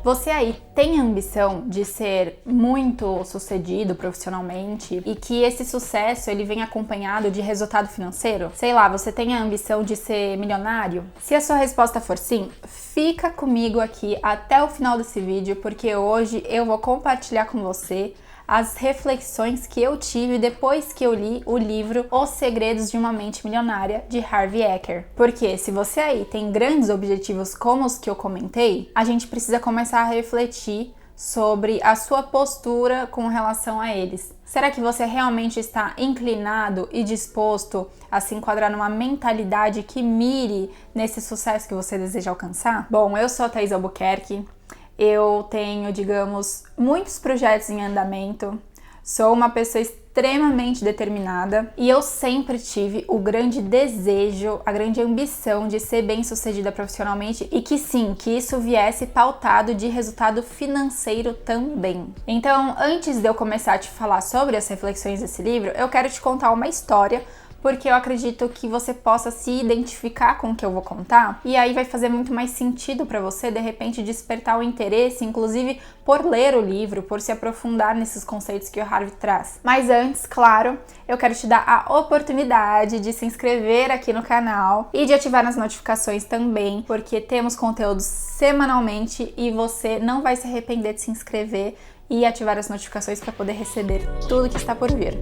Você aí tem a ambição de ser muito sucedido profissionalmente e que esse sucesso ele vem acompanhado de resultado financeiro? Sei lá, você tem a ambição de ser milionário? Se a sua resposta for sim, fica comigo aqui até o final desse vídeo, porque hoje eu vou compartilhar com você as reflexões que eu tive depois que eu li o livro Os Segredos de uma Mente Milionária, de Harvey Eker. Porque se você aí tem grandes objetivos como os que eu comentei, a gente precisa começar a refletir sobre a sua postura com relação a eles. Será que você realmente está inclinado e disposto a se enquadrar numa mentalidade que mire nesse sucesso que você deseja alcançar? Bom, eu sou a Thaís Albuquerque. Eu tenho, digamos, muitos projetos em andamento, sou uma pessoa extremamente determinada e eu sempre tive o grande desejo, a grande ambição de ser bem-sucedida profissionalmente e que sim, que isso viesse pautado de resultado financeiro também. Então, antes de eu começar a te falar sobre as reflexões desse livro, eu quero te contar uma história, porque eu acredito que você possa se identificar com o que eu vou contar e aí vai fazer muito mais sentido para você, de repente, despertar o interesse, inclusive por ler o livro, por se aprofundar nesses conceitos que o Harvey traz. Mas antes, claro, eu quero te dar a oportunidade de se inscrever aqui no canal e de ativar as notificações também, porque temos conteúdos semanalmente e você não vai se arrepender de se inscrever e ativar as notificações para poder receber tudo que está por vir.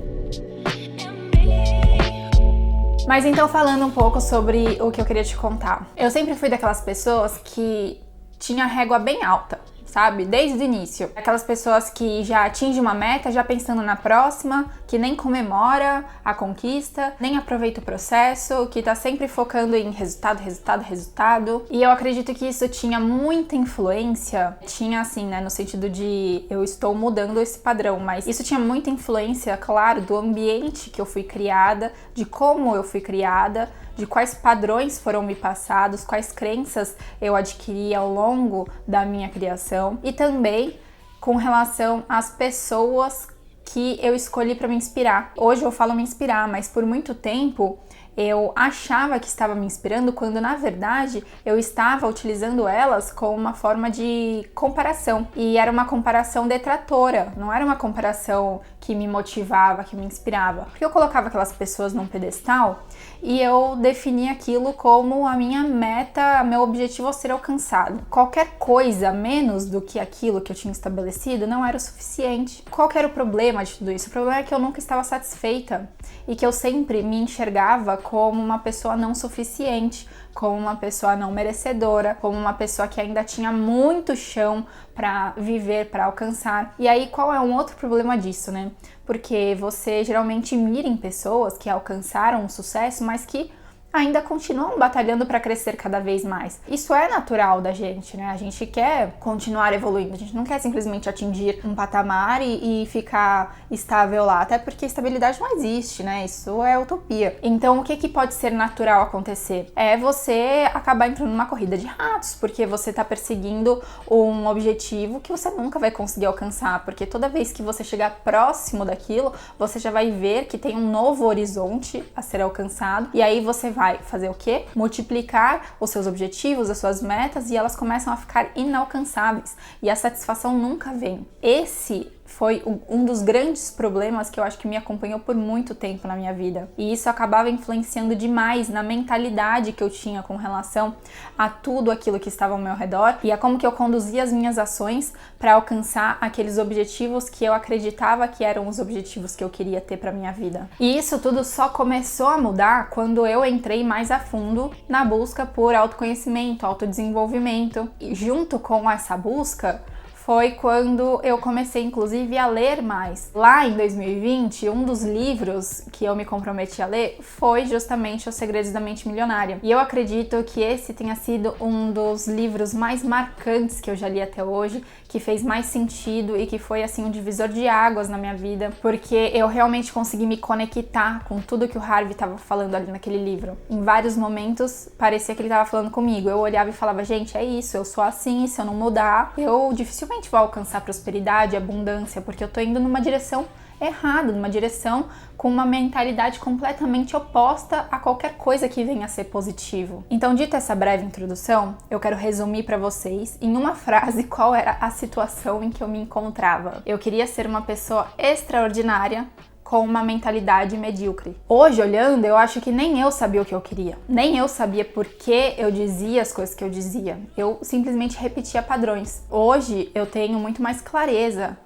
Mas então, falando um pouco sobre o que eu queria te contar. Eu sempre fui daquelas pessoas que tinha a régua bem alta, sabe? Desde o início. Aquelas pessoas que já atingem uma meta, já pensando na próxima, que nem comemora a conquista, nem aproveita o processo, que tá sempre focando em resultado, resultado, resultado. E eu acredito que isso tinha muita influência, tinha assim, né, no sentido de eu estou mudando esse padrão, mas isso tinha muita influência, claro, do ambiente que eu fui criada, de como eu fui criada, de quais padrões foram me passados, quais crenças eu adquiri ao longo da minha criação e também com relação às pessoas que eu escolhi para me inspirar. Hoje eu falo me inspirar, mas por muito tempo eu achava que estava me inspirando quando, na verdade, eu estava utilizando elas como uma forma de comparação. E era uma comparação detratora, não era uma comparação que me motivava, que me inspirava. Porque eu colocava aquelas pessoas num pedestal e eu definia aquilo como a minha meta, meu objetivo a ser alcançado. Qualquer coisa menos do que aquilo que eu tinha estabelecido não era o suficiente. Qual que era o problema de tudo isso? O problema é que eu nunca estava satisfeita e que eu sempre me enxergava como uma pessoa não suficiente, como uma pessoa não merecedora, como uma pessoa que ainda tinha muito chão para viver, para alcançar. E aí, qual é um outro problema disso, né? Porque você geralmente mira em pessoas que alcançaram um sucesso, mas que ainda continuam batalhando para crescer cada vez mais. Isso é natural da gente, né? A gente quer continuar evoluindo, a gente não quer simplesmente atingir um patamar e ficar estável lá, até porque estabilidade não existe, né? Isso é utopia. Então, o que pode ser natural acontecer? É você acabar entrando numa corrida de ratos, porque você tá perseguindo um objetivo que você nunca vai conseguir alcançar, porque toda vez que você chegar próximo daquilo, você já vai ver que tem um novo horizonte a ser alcançado, e aí você vai fazer o quê? Multiplicar os seus objetivos, as suas metas, e elas começam a ficar inalcançáveis. E a satisfação nunca vem. Esse foi um dos grandes problemas que eu acho que me acompanhou por muito tempo na minha vida. E isso acabava influenciando demais na mentalidade que eu tinha com relação a tudo aquilo que estava ao meu redor e a como que eu conduzia as minhas ações para alcançar aqueles objetivos que eu acreditava que eram os objetivos que eu queria ter para minha vida. E isso tudo só começou a mudar quando eu entrei mais a fundo na busca por autoconhecimento, autodesenvolvimento. E junto com essa busca, foi quando eu comecei, inclusive, a ler mais. Lá em 2020, um dos livros que eu me comprometi a ler foi justamente Os Segredos da Mente Milionária. E eu acredito que esse tenha sido um dos livros mais marcantes que eu já li até hoje, que fez mais sentido e que foi, assim, um divisor de águas na minha vida, porque eu realmente consegui me conectar com tudo que o Harvey estava falando ali naquele livro. Em vários momentos, parecia que ele estava falando comigo. Eu olhava e falava, gente, é isso, eu sou assim, se eu não mudar, eu dificilmente vou alcançar prosperidade, abundância, porque eu tô indo numa direção errado, numa direção com uma mentalidade completamente oposta a qualquer coisa que venha a ser positivo. Então, dita essa breve introdução, eu quero resumir para vocês em uma frase qual era a situação em que eu me encontrava. Eu queria ser uma pessoa extraordinária com uma mentalidade medíocre. Hoje, olhando, eu acho que nem eu sabia o que eu queria. Nem eu sabia por que eu dizia as coisas que eu dizia. Eu simplesmente repetia padrões. Hoje, eu tenho muito mais clareza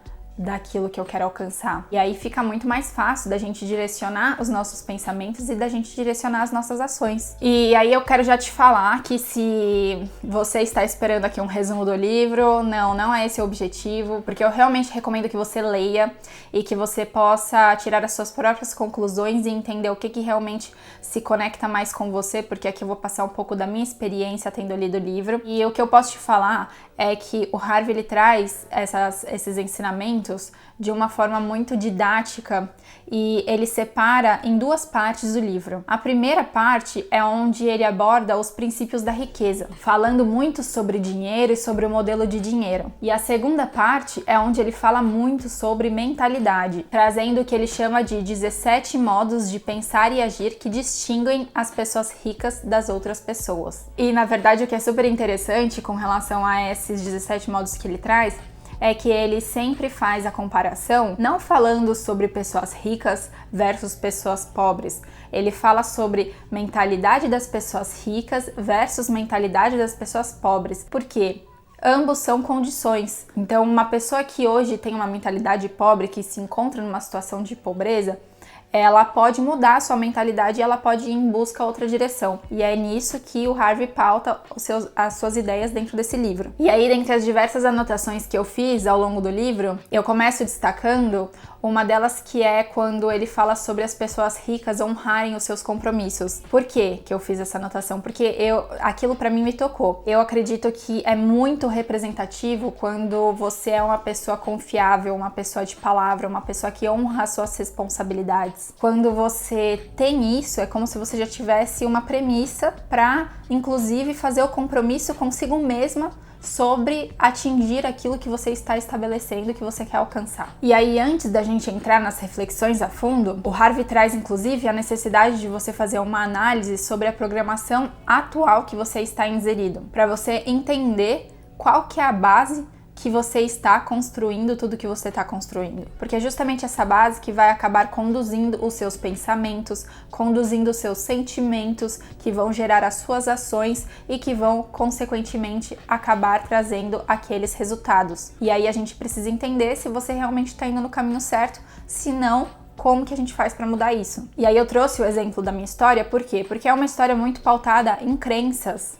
daquilo que eu quero alcançar. E aí fica muito mais fácil da gente direcionar os nossos pensamentos e da gente direcionar as nossas ações. E aí eu quero já te falar que se você está esperando aqui um resumo do livro, não é esse o objetivo, porque eu realmente recomendo que você leia e que você possa tirar as suas próprias conclusões e entender o que realmente se conecta mais com você, porque aqui eu vou passar um pouco da minha experiência tendo lido o livro. E o que eu posso te falar é que o Harvey, ele traz esses ensinamentos de uma forma muito didática e ele separa em duas partes o livro. A primeira parte é onde ele aborda os princípios da riqueza, falando muito sobre dinheiro e sobre o modelo de dinheiro. E a segunda parte é onde ele fala muito sobre mentalidade, trazendo o que ele chama de 17 modos de pensar e agir que distinguem as pessoas ricas das outras pessoas. E na verdade o que é super interessante com relação a esses 17 modos que ele traz é que ele sempre faz a comparação, não falando sobre pessoas ricas versus pessoas pobres. Ele fala sobre mentalidade das pessoas ricas versus mentalidade das pessoas pobres. Por quê? Ambos são condições. Então, uma pessoa que hoje tem uma mentalidade pobre, que se encontra numa situação de pobreza, ela pode mudar a sua mentalidade e ela pode ir em busca a outra direção. E é nisso que o Harvey pauta as suas ideias dentro desse livro. E aí, dentre as diversas anotações que eu fiz ao longo do livro, eu começo destacando uma delas que é quando ele fala sobre as pessoas ricas honrarem os seus compromissos. Por que eu fiz essa anotação? Porque aquilo pra mim me tocou. Eu acredito que é muito representativo quando você é uma pessoa confiável, uma pessoa de palavra, uma pessoa que honra as suas responsabilidades. Quando você tem isso, é como se você já tivesse uma premissa pra, inclusive, fazer o compromisso consigo mesma sobre atingir aquilo que você está estabelecendo, que você quer alcançar. E aí, antes da gente entrar nas reflexões a fundo, o Harvey traz inclusive a necessidade de você fazer uma análise sobre a programação atual que você está inserido, para você entender qual que é a base que você está construindo tudo que você está construindo. Porque é justamente essa base que vai acabar conduzindo os seus pensamentos, conduzindo os seus sentimentos, que vão gerar as suas ações e que vão, consequentemente, acabar trazendo aqueles resultados. E aí a gente precisa entender se você realmente está indo no caminho certo, se não, como que a gente faz para mudar isso? E aí eu trouxe o exemplo da minha história, por quê? Porque é uma história muito pautada em crenças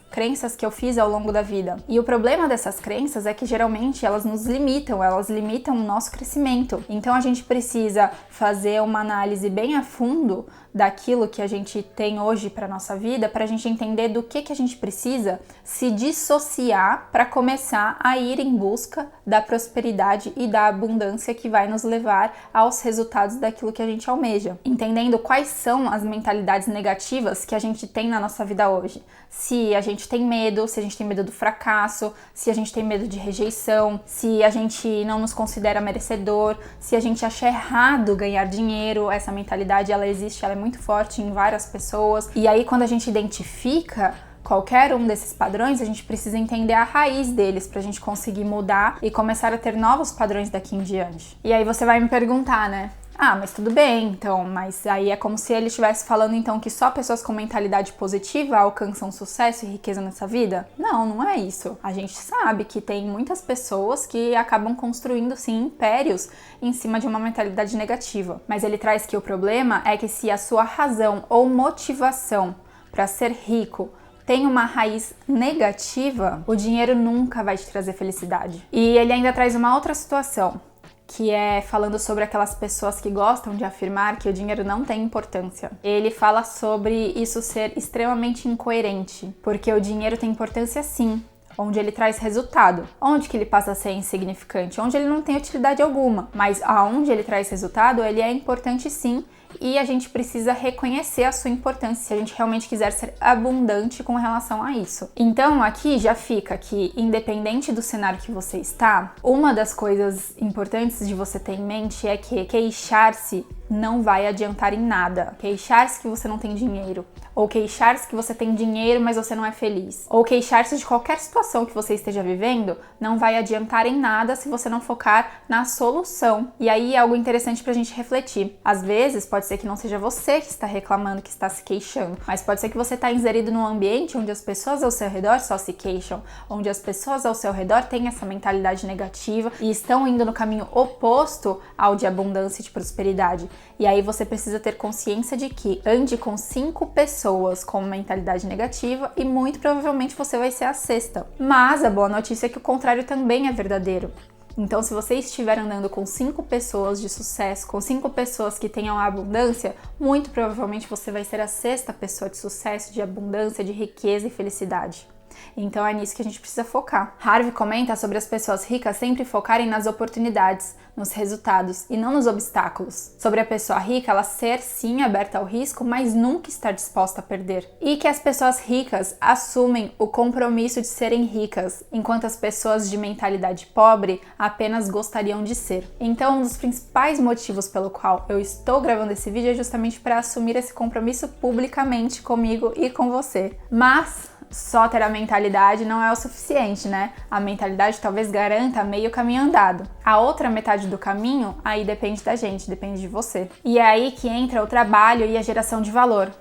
que eu fiz ao longo da vida. E o problema dessas crenças é que geralmente elas nos limitam, elas limitam o nosso crescimento. Então a gente precisa fazer uma análise bem a fundo daquilo que a gente tem hoje para nossa vida, para a gente entender do que a gente precisa se dissociar para começar a ir em busca da prosperidade e da abundância que vai nos levar aos resultados daquilo que a gente almeja. Entendendo quais são as mentalidades negativas que a gente tem na nossa vida hoje. Se a gente tem medo, se a gente tem medo do fracasso, se a gente tem medo de rejeição, se a gente não nos considera merecedor, se a gente acha errado ganhar dinheiro, essa mentalidade ela existe, ela é muito forte em várias pessoas. E aí quando a gente identifica qualquer um desses padrões, a gente precisa entender a raiz deles pra gente conseguir mudar e começar a ter novos padrões daqui em diante. E aí você vai me perguntar, né? Ah, mas tudo bem, então, mas aí é como se ele estivesse falando então que só pessoas com mentalidade positiva alcançam sucesso e riqueza nessa vida? Não, não é isso. A gente sabe que tem muitas pessoas que acabam construindo, sim, impérios em cima de uma mentalidade negativa. Mas ele traz que o problema é que se a sua razão ou motivação para ser rico tem uma raiz negativa, o dinheiro nunca vai te trazer felicidade. E ele ainda traz uma outra situação, que é falando sobre aquelas pessoas que gostam de afirmar que o dinheiro não tem importância. Ele fala sobre isso ser extremamente incoerente, porque o dinheiro tem importância sim, onde ele traz resultado. Onde que ele passa a ser insignificante? Onde ele não tem utilidade alguma. Mas aonde ele traz resultado, ele é importante sim, e a gente precisa reconhecer a sua importância se a gente realmente quiser ser abundante com relação a isso. Então aqui já fica que, independente do cenário que você está, uma das coisas importantes de você ter em mente é que queixar-se não vai adiantar em nada. Queixar-se que você não tem dinheiro, ou queixar-se que você tem dinheiro, mas você não é feliz, ou queixar-se de qualquer situação que você esteja vivendo, não vai adiantar em nada se você não focar na solução. E aí é algo interessante pra gente refletir. Às vezes, pode ser que não seja você que está reclamando, que está se queixando, mas pode ser que você está inserido num ambiente onde as pessoas ao seu redor só se queixam, onde as pessoas ao seu redor têm essa mentalidade negativa e estão indo no caminho oposto ao de abundância e de prosperidade. E aí você precisa ter consciência de que ande com 5 pessoas com mentalidade negativa e muito provavelmente você vai ser a sexta. Mas a boa notícia é que o contrário também é verdadeiro. Então, se você estiver andando com 5 pessoas de sucesso, com 5 pessoas que tenham abundância, muito provavelmente você vai ser a sexta pessoa de sucesso, de abundância, de riqueza e felicidade. Então é nisso que a gente precisa focar. Harvey comenta sobre as pessoas ricas sempre focarem nas oportunidades, nos resultados e não nos obstáculos. Sobre a pessoa rica, ela ser sim aberta ao risco, mas nunca estar disposta a perder. E que as pessoas ricas assumem o compromisso de serem ricas, enquanto as pessoas de mentalidade pobre apenas gostariam de ser. Então, um dos principais motivos pelo qual eu estou gravando esse vídeo é justamente para assumir esse compromisso publicamente comigo e com você. Mas só ter a mentalidade não é o suficiente, né? A mentalidade talvez garanta meio caminho andado. A outra metade do caminho, aí depende da gente, depende de você. E é aí que entra o trabalho e a geração de valor,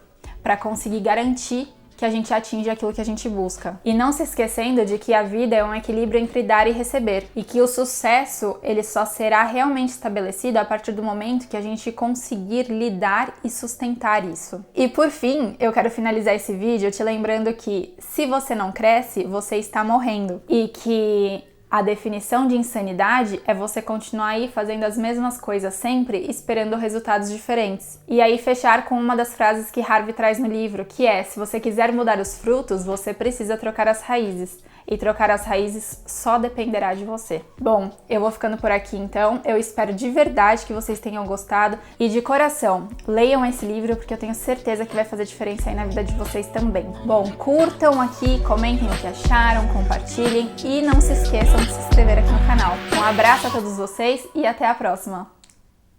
para conseguir garantir que a gente atinge aquilo que a gente busca. E não se esquecendo de que a vida é um equilíbrio entre dar e receber, e que o sucesso, ele só será realmente estabelecido a partir do momento que a gente conseguir lidar e sustentar isso. E por fim, eu quero finalizar esse vídeo te lembrando que se você não cresce, você está morrendo, e que a definição de insanidade é você continuar aí fazendo as mesmas coisas sempre, esperando resultados diferentes. E aí fechar com uma das frases que Harvey traz no livro, que é: se você quiser mudar os frutos, você precisa trocar as raízes. E trocar as raízes só dependerá de você. Bom, eu vou ficando por aqui então. Eu espero de verdade que vocês tenham gostado. E de coração, leiam esse livro porque eu tenho certeza que vai fazer diferença aí na vida de vocês também. Bom, curtam aqui, comentem o que acharam, compartilhem e não se esqueçam de se inscrever aqui no canal. Um abraço a todos vocês e até a próxima!